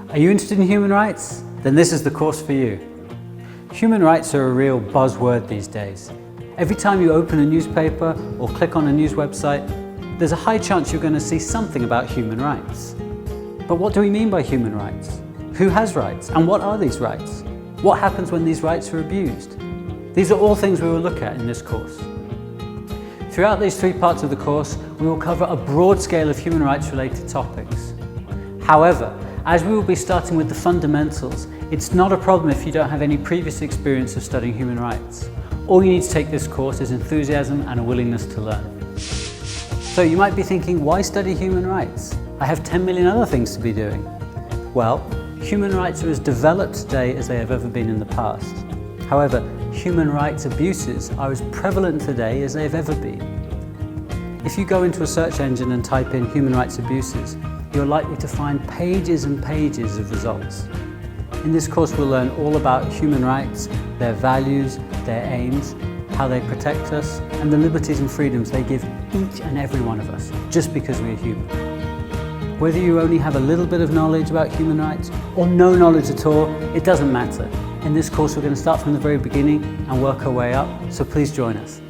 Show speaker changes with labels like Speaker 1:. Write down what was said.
Speaker 1: Are you interested in human rights? Then this is the course for you. Human rights are a real buzzword these days. Every time you open a newspaper or click on a news website, there's a high chance you're going to see something about human rights. But what do we mean by human rights? Who has rights? And what are these rights? What happens when these rights are abused? These are all things we will look at in this course. Throughout these 3 parts of the course, we will cover a broad scale of human rights related topics. However, as we will be starting with the fundamentals, it's not a problem if you don't have any previous experience of studying human rights. All you need to take this course is enthusiasm and a willingness to learn. So you might be thinking, why study human rights? I have 10 million other things to be doing. Well, human rights are as developed today as they have ever been in the past. However, human rights abuses are as prevalent today as they've ever been. If you go into a search engine and type in human rights abuses, you're likely to find pages and pages of results. In this course, we'll learn all about human rights, their values, their aims, how they protect us, and the liberties and freedoms they give each and every one of us, just because we are human. Whether you only have a little bit of knowledge about human rights or no knowledge at all, it doesn't matter. In this course, we're going to start from the very beginning and work our way up, so please join us.